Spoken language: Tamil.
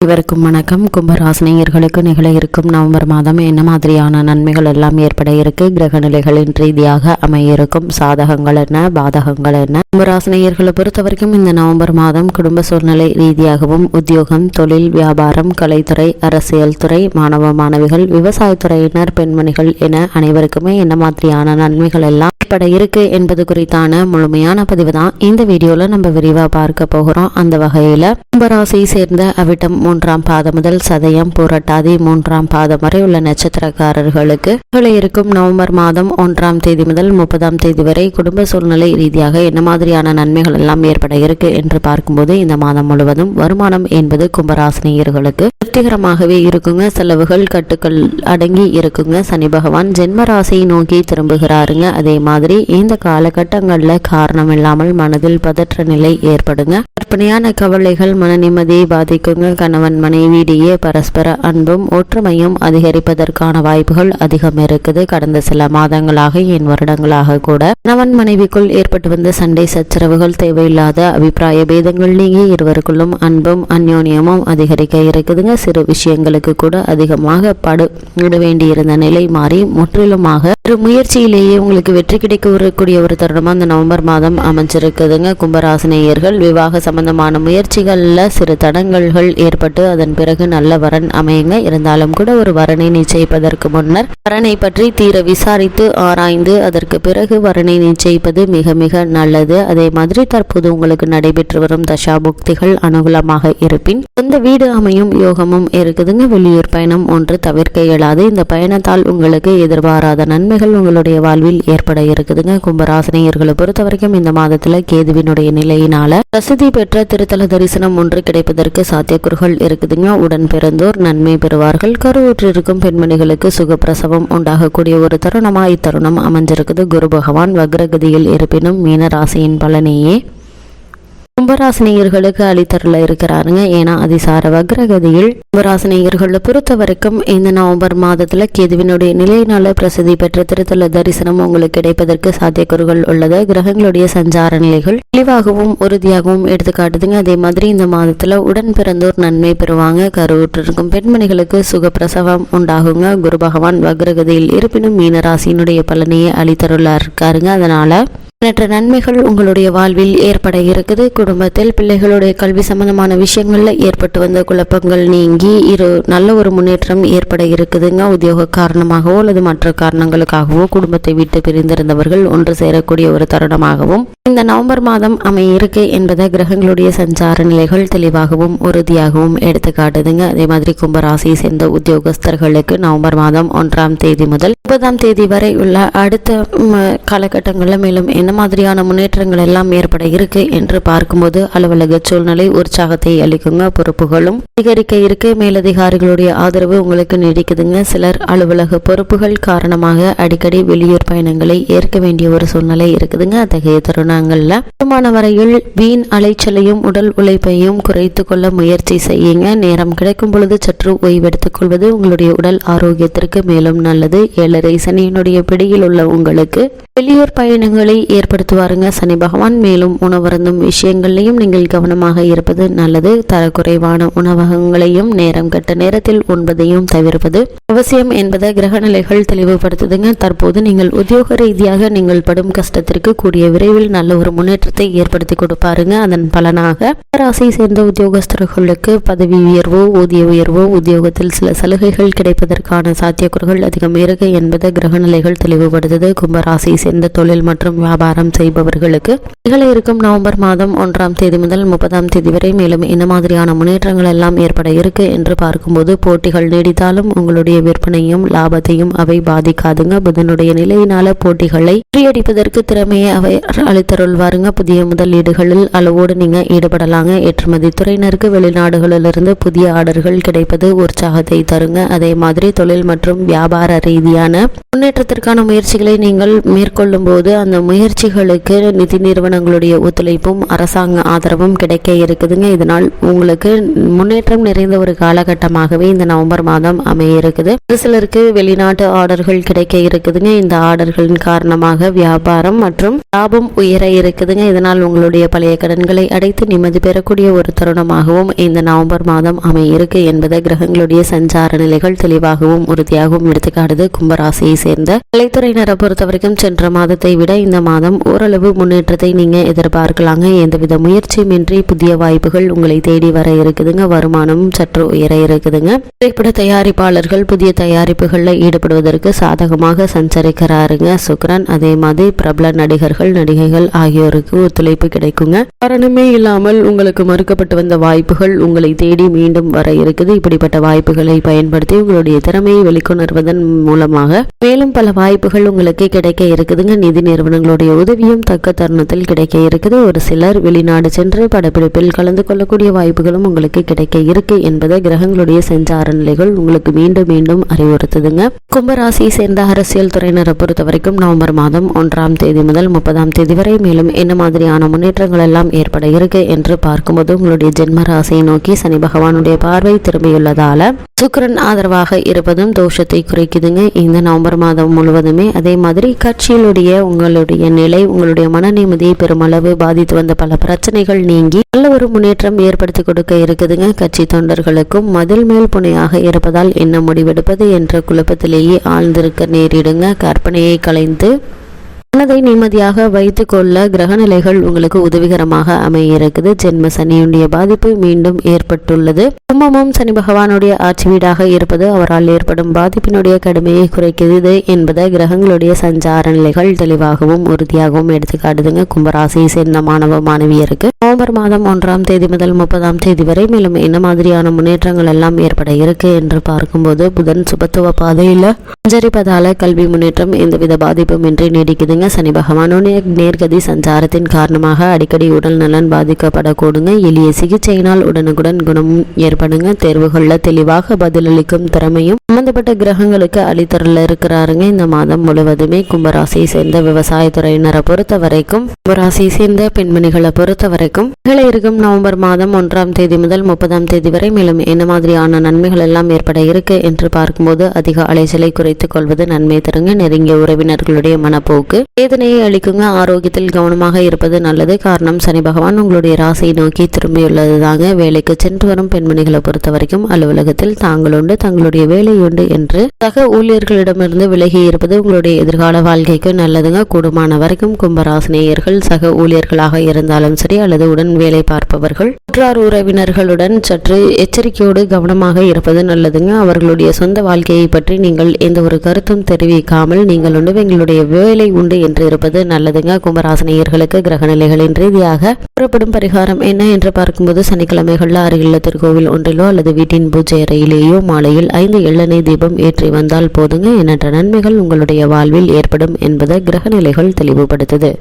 இவருக்கும் வணக்கம். கும்பராசினியர்களுக்கு நிகழ இருக்கும் நவம்பர் மாதம் என்ன மாதிரியான நன்மைகள் எல்லாம் ஏற்பட இருக்கு, கிரக நிலைகளின் ரீதியாக அமைய இருக்கும் சாதகங்கள் என்ன, பாதகங்கள் என்ன? கும்பராசினியர்களை பொறுத்த வரைக்கும் இந்த நவம்பர் மாதம் குடும்ப சூழ்நிலை ரீதியாகவும் உத்தியோகம், தொழில், வியாபாரம், கலைத்துறை, அரசியல் துறை, மாணவ மாணவிகள், விவசாயத்துறையினர், பெண்மணிகள் என அனைவருக்குமே என்ன மாதிரியான நன்மைகள் எல்லாம் ஏற்பட இருக்கு என்பது குறித்தான முழுமையான பதிவு தான் இந்த வீடியோல நம்ம விரிவா பார்க்க போகிறோம். அந்த வகையில கும்பராசியை சேர்ந்த அவிட்டம் 3ஆம் பாதம் முதல் சதயம், பூரட்டாதி 3ஆம் பாதம் வரை உள்ள நட்சத்திரக்காரர்களுக்கு இருக்கும் நவம்பர் மாதம் 1ஆம் தேதி முதல் 30ஆம் தேதி வரை குடும்ப சூழ்நிலை ரீதியாக என்ன மாதிரியான நன்மைகள் எல்லாம் ஏற்பட இருக்கு என்று பார்க்கும்போது இந்த மாதம் முழுவதும் வருமானம் என்பது கும்பராசினியர்களுக்கு திருப்திகரமாகவே இருக்குங்க. செலவுகள் கட்டுக்கள் அடங்கி இருக்குங்க. சனி பகவான் ஜென்ம ராசியை நோக்கி திரும்புகிறாருங்க. அதே மாதிரி இந்த காலகட்டங்கள்ல காரணம் இல்லாமல் மனதில் பதற்ற நிலை ஏற்படுங்க. கற்பனையான கவலைகள் மன நிம்மதியை பாதிக்குங்க. கணவன் மனைவியிடையே பரஸ்பர அன்பும் ஒற்றுமையும் அதிகரிப்பதற்கான வாய்ப்புகள் அதிகம் இருக்குது. கடந்த சில மாதங்களாக என் வருடங்களாக கூட கணவன் மனைவிக்குள் ஏற்பட்டு வந்த சண்டை சச்சரவுகள், தேவையில்லாத அபிப்பிராய பேதங்கள் நீங்கி இருவருக்குள்ளும் அன்பும் அந்யோன்யமும் அதிகரிக்க இருக்குதுங்க. சிறு விஷயங்களுக்கு கூட அதிகமாக பட வேண்டியிருந்த நிலை மாறி முற்றிலுமாக ஒரு முயற்சியிலேயே உங்களுக்கு வெற்றி கிடைக்கக்கூடிய ஒரு தருணமா இந்த நவம்பர் மாதம் அமைஞ்சிருக்குதுங்க. கும்பராசினியர்கள் விவாக சம்பந்தமான முயற்சிகள்ல சிறு தடங்கல்கள் ஏற்பட்டு அதன் பிறகு நல்ல வரன் அமையுங்க. இருந்தாலும் கூட ஒரு வரனை நிச்சயிப்பதற்கு முன்னர் வரனை பற்றி தீர விசாரித்து ஆராய்ந்து அதற்கு பிறகு வரனை நிச்சயிப்பது மிக மிக நல்லது. அதே மாதிரி தற்போது உங்களுக்கு நடைபெற்று வரும் தசாபுக்திகள் அனுகூலமாக இருப்பின் சொந்த வீடு அமையும் யோகமும் இருக்குதுங்க. வெளியூர் பயணம் ஒன்று தவிர்க்க இயலாது. இந்த பயணத்தால் உங்களுக்கு எதிர்பாராத நன்மைகள் உங்களுடைய வாழ்வில் ஏற்பட இருக்குதுங்க. கும்பராசினியர்களை பொறுத்த வரைக்கும் இந்த மாதத்துல கேதுவினுடைய நிலையினால பிரசித்தி பெற்ற திருத்தல தரிசனம் ஒன்று கிடைப்பதற்கு சாத்தியக்கூறுகள் இருக்குதுங்க. உடன் பிறந்தோர் நன்மை பெறுவார்கள். கருவுற்றிருக்கும் பெண்மணிகளுக்கு சுகப்பிரசவம் உண்டாகக்கூடிய ஒரு தருணமா இத்தருணம் அமைஞ்சிருக்குது. குரு பகவான் வக்ரகதியில் இருப்பினும் மீன ராசியின் பலனையே கும்பராசினியர்களுக்கு அளித்தருள இருக்கிறாருங்க. ஏன்னா அதிசார வக்ரகதியில் கும்பராசினியர்களை பொறுத்த வரைக்கும் இந்த நவம்பர் மாதத்துல கேதுவினுடைய நிலையினால பிரசித்தி பெற்ற திருத்தல தரிசனம் உங்களுக்கு கிடைப்பதற்கு சாத்தியக்கூறுகள் உள்ளது. கிரகங்களுடைய சஞ்சார நிலைகள் தெளிவாகவும் உறுதியாகவும் எடுத்துக்காட்டுதுங்க. அதே மாதிரி இந்த மாதத்துல உடன் பிறந்தோர் நன்மை பெறுவாங்க. கருவுற்றிருக்கும் பெண்மணிகளுக்கு சுகப்பிரசவம் உண்டாகுங்க. குரு பகவான் வக்ரகதியில் இருப்பினும் மீனராசியினுடைய பலனையே அளித்தருள இருக்காருங்க. அதனால எண்ணற்ற நன்மைகள் உங்களுடைய வாழ்வில் ஏற்பட இருக்குது. குடும்பத்தில் பிள்ளைகளுடைய கல்வி சம்பந்தமான விஷயங்கள்ல ஏற்பட்டு வந்த குழப்பங்கள் நீங்கி நல்ல ஒரு முன்னேற்றம் ஏற்பட இருக்குதுங்க. உத்தியோக காரணமாகவோ அல்லது மற்ற காரணங்களுக்காகவோ குடும்பத்தை விட்டு பிரிந்திருந்தவர்கள் ஒன்று சேரக்கூடிய ஒரு தருணமாகவும் இந்த நவம்பர் மாதம் அமைய இருக்கு என்பதை கிரகங்களுடைய சஞ்சார நிலைகள் தெளிவாகவும் உறுதியாகவும் எடுத்துக்காட்டுதுங்க. அதே மாதிரி கும்பராசியை சேர்ந்த உத்தியோகஸ்தர்களுக்கு நவம்பர் மாதம் 1ஆம் தேதி முதல் 30ஆம் தேதி வரை உள்ள அடுத்த காலகட்டங்களில் மேலும் என்ன மாதிரியான முன்னேற்றங்கள் எல்லாம் ஏற்பட இருக்கு என்று பார்க்கும்போது அலுவலக சூழ்நிலை உற்சாகத்தை அளிக்குங்க. பொறுப்புகளும் அதிகரிக்க இருக்கு. மேலதிகாரிகளுடைய ஆதரவு உங்களுக்கு நீடிக்குதுங்க. சிலர் அலுவலக பொறுப்புகள் காரணமாக அடிக்கடி வெளியூர் பயணங்களை ஏற்க வேண்டிய ஒரு சூழ்நிலை இருக்குதுங்க. அத்தகைய தருணங்கள்ல கூடுமான வரையில் வீண் அலைச்சலையும் உடல் உழைப்பையும் குறைத்து கொள்ள முயற்சி செய்யுங்க. நேரம் கிடைக்கும் பொழுது சற்று ஓய்வெடுத்துக் கொள்வது உங்களுடைய உடல் ஆரோக்கியத்திற்கு மேலும் நல்லது. 7.5 சனியினுடைய பிடியில் உள்ள உங்களுக்கு வெளியூர் பயணங்களை ஏற்படுத்துவாருங்க சனி பகவான். மேலும் உணவருந்தும் விஷயங்களையும் நீங்கள் கவனமாக இருப்பது நல்லது. தரக்குறைவான உணவகங்களையும் நேரம் கட்ட நேரத்தில் உண்பதையும் தவிர்ப்பது அவசியம் என்பதை கிரக நிலைகள் தெளிவுபடுத்துதுங்க. தற்போது நீங்கள் உத்தியோக ரீதியாக நீங்கள் படும் கஷ்டத்திற்கு கூடிய விரைவில் நல்ல ஒரு முன்னேற்றத்தை ஏற்படுத்தி கொடுப்பாருங்க. அதன் பலனாக ராசியை சேர்ந்த உத்தியோகஸ்தர்களுக்கு பதவி உயர்வோ ஊதிய உயர்வோ உத்தியோகத்தில் சில சலுகைகள் கிடைப்பதற்கான சாத்தியக்கூறுகள் அதிகம் இருக்கு என்பதை கிரக நிலைகள் தெளிவுபடுத்துது. கும்பராசியை சேர்ந்த தொழில் மற்றும் வியாபாரம் செய்பவர்களுக்கு நிகழ இருக்கும் நவம்பர் மாதம் 1ஆம் தேதி முதல் 30ஆம் தேதி வரை மேலும் என்ன மாதிரியான முன்னேற்றங்கள் எல்லாம் ஏற்பட இருக்கு என்று பார்க்கும்போது போட்டிகள் நீடித்தாலும் உங்களுடைய விற்பனையும் லாபத்தையும் அவை பாதிக்காதுங்க. புதனுடைய நிலையினால போட்டிகளை முறியடிப்பதற்கு திறமையை அவை அளித்தருள்வாருங்க. புதிய முதலீடுகளில் அளவோடு நீங்க ஈடுபடலாங்க. ஏற்றுமதி துறையினருக்கு வெளிநாடுகளிலிருந்து புதிய ஆர்டர்கள் கிடைப்பது உற்சாகத்தை தருங்க. அதே மாதிரி தொழில் மற்றும் வியாபார ரீதியான முன்னேற்றத்திற்கான முயற்சிகளை நீங்கள் மேற்கொள்ளும் போது அந்த முயற்சி முயற்சிகளுக்கு நிதி நிறுவனங்களுடைய ஒத்துழைப்பும் அரசாங்க ஆதரவும் கிடைக்க இருக்குதுங்க. இதனால் உங்களுக்கு முன்னேற்றம் நிறைந்த ஒரு காலகட்டமாகவே இந்த நவம்பர் மாதம் அமைய இருக்குது. ஒரு சிலருக்கு வெளிநாட்டு ஆர்டர்கள் கிடைக்க இருக்குதுங்க. இந்த ஆர்டர்களின் காரணமாக வியாபாரம் மற்றும் லாபம் உயர இருக்குதுங்க. இதனால் உங்களுடைய பழைய கடன்களை அடைத்து நிம்மதி பெறக்கூடிய ஒரு தருணமாகவும் இந்த நவம்பர் மாதம் அமைய இருக்கு என்பதை கிரகங்களுடைய சஞ்சார நிலைகள் தெளிவாகவும் உறுதியாகவும் எடுத்துக்காட்டுது. கும்பராசியை சேர்ந்த கலைத்துறையினரை பொறுத்தவரைக்கும் சென்ற மாதத்தை விட இந்த மாதம் ஓரளவு முன்னேற்றத்தை நீங்க எதிர்பார்க்கலாங்க. எந்தவித முயற்சியுமின்றி புதிய வாய்ப்புகள் உங்களை தேடி வர இருக்குதுங்க. வருமானமும் சற்று உயர இருக்குதுங்க. திரைப்பட தயாரிப்பாளர்கள் புதிய தயாரிப்புகளில் ஈடுபடுவதற்கு சாதகமாக சஞ்சரிக்கிறாருங்க சுக்கிரன். அதே மாதிரி பிரபல நடிகைகள் ஆகியோருக்கு ஒத்துழைப்பு கிடைக்குங்க. காரணமே இல்லாமல் உங்களுக்கு மறுக்கப்பட்டு வந்த வாய்ப்புகள் உங்களை தேடி மீண்டும் வர இருக்குது. இப்படிப்பட்ட வாய்ப்புகளை பயன்படுத்தி உங்களுடைய திறமையை வெளிக்கொணர்வதன் மூலமாக மேலும் பல வாய்ப்புகள் உங்களுக்கு கிடைக்க இருக்குதுங்க. நிதி நிறுவனங்களுடைய உதவியும் தக்க தருணத்தில் கிடைக்க இருக்குது. ஒரு சிலர் வெளிநாடு சென்று படப்பிடிப்பில் கலந்து கொள்ளக்கூடிய வாய்ப்புகளும் உங்களுக்கு கிடைக்க இருக்கு என்பதை கிரகங்களுடைய சஞ்சார நிலைகள் உங்களுக்கு மீண்டும் மீண்டும் அறிவுறுத்துதுங்க. கும்பராசியை சேர்ந்த அரசியல் துறையினரை பொறுத்த வரைக்கும் நவம்பர் மாதம் 1ஆம் தேதி முதல் 30ஆம் தேதி வரை மேலும் என்ன மாதிரியான முன்னேற்றங்கள் எல்லாம் ஏற்பட இருக்கு என்று பார்க்கும்போது உங்களுடைய ஜென்ம ராசியை நோக்கி சனி பகவானுடைய பார்வை திரும்பியுள்ளதால சுக்கிரன் ஆதரவாக இருப்பதும் தோஷத்தை குறைக்குதுங்க இந்த நவம்பர் மாதம் முழுவதுமே. அதே மாதிரி கட்சியிலுடைய உங்களுடைய நிலை உங்களுடைய மன நிம்மதியை பெருமளவு பாதித்து வந்த பல பிரச்சனைகள் நீங்கி நல்ல ஒரு முன்னேற்றம் ஏற்படுத்தி கொடுக்க இருக்குதுங்க. கட்சி தொண்டர்களுக்கும் மதில் மேல் புனையாக இருப்பதால் என்ன முடிவெடுப்பது என்ற குழப்பத்திலேயே ஆழ்ந்திருக்க நேரிடுங்க. கற்பனையை கலைந்து மனதை நிம்மதியாக வைத்துக் கொள்ள கிரக நிலைகள் உங்களுக்கு உதவிகரமாக அமைய இருக்குது. ஜென்ம சனியுடைய பாதிப்பு மீண்டும் ஏற்பட்டுள்ளது. கும்பமும் சனி பகவானுடைய ஆட்சி வீடாக இருப்பது அவரால் ஏற்படும் பாதிப்பினுடைய கடுமையை குறைக்கிறது என்பதை கிரகங்களுடைய சஞ்சார நிலைகள் தெளிவாகவும் உறுதியாகவும் எடுத்துக்காட்டுதுங்க. கும்பராசியை சேர்ந்த மாணவ மாணவியருக்கு நவம்பர் மாதம் 1ஆம் தேதி முதல் 30ஆம் தேதி வரை மேலும் என்ன மாதிரியான முன்னேற்றங்கள் எல்லாம் ஏற்பட இருக்கு என்று பார்க்கும்போது புதன் சுபத்துவ பாதையில சஞ்சரிப்பதால கல்வி முன்னேற்றம் எந்தவித பாதிப்பும் இன்றி நீடிக்குதுங்க. சனி பகவானுடைய நேர்கதி சஞ்சாரத்தின் காரணமாக அடிக்கடி உடல் நலன் பாதிக்கப்படக்கூடுங்க. எளிய சிகிச்சையினால் உடனுக்குடன் குணமும் ஏற்படுங்க. தேர்வுகளில் தெளிவாக பதிலளிக்கும் திறமையும் சம்பந்தப்பட்ட கிரகங்களுக்கு அளித்தரல இருக்கிறாருங்க. இந்த மாதம் முழுவதுமே கும்பராசியை சேர்ந்த விவசாயத்துறையினரை பொறுத்த வரைக்கும் கும்பராசியை சேர்ந்த பெண்மணிகளை பொறுத்த வரைக்கும் இருக்கும் நவம்பர் மாதம் 1ஆம் தேதி முதல் 30ஆம் தேதி வரை மேலும் என்ன மாதிரியான நன்மைகள் எல்லாம் ஏற்பட இருக்கு என்று பார்க்கும்போது அதிக அலைச்சலை குறைத்துக் கொள்வது நன்மை தருங்க. நெருங்கிய உறவினர்களுடைய மனப்போக்கு வேதனையை அளிக்குங்க. ஆரோக்கியத்தில் கவனமாக இருப்பது நல்லது. காரணம் சனி பகவான் உங்களுடைய ராசியை நோக்கி திரும்பியுள்ளது தாங்க. வேலைக்கு சென்று வரும் பெண்மணிகளை பொறுத்த வரைக்கும் அலுவலகத்தில் தாங்களுண்டு தங்களுடைய வேலை உண்டு என்று சக ஊழியர்களிடமிருந்து விலகி இருப்பது உங்களுடைய எதிர்கால வாழ்க்கைக்கு நல்லதுங்க. கூடுமான வரைக்கும் கும்பராசினியர்கள் சக ஊழியர்களாக இருந்தாலும் சரி அல்லது உடன் வேலை பார்ப்பவர்கள் உற்றார் உறவினர்களுடன் சற்று எச்சரிக்கையோடு கவனமாக இருப்பது நல்லதுங்க. அவர்களுடைய சொந்த வாழ்க்கையை பற்றி நீங்கள் எந்த ஒரு கருத்தும் தெரிவிக்காமல் நீங்கள் உண்டு எங்களுடைய வேலை உண்டு என்று இருப்பது நல்லதுங்க. கும்பராசினியர்களுக்கு கிரக நிலைகளின் ரீதியாக கூறப்படும் பரிகாரம் என்ன என்று பார்க்கும்போது சனிக்கிழமைகள்ல அருகிலுள்ள திருக்கோவில் ஒன்றிலோ அல்லது வீட்டின் பூஜை அறையிலேயோ மாலையில் 5 எள்ளெண்ணெய் தீபம் ஏற்றி வந்தால் போதுங்க. எண்ணற்ற நன்மைகள் உங்களுடைய வாழ்வில் ஏற்படும் என்பதை கிரக நிலைகள் தெளிவுபடுத்துது.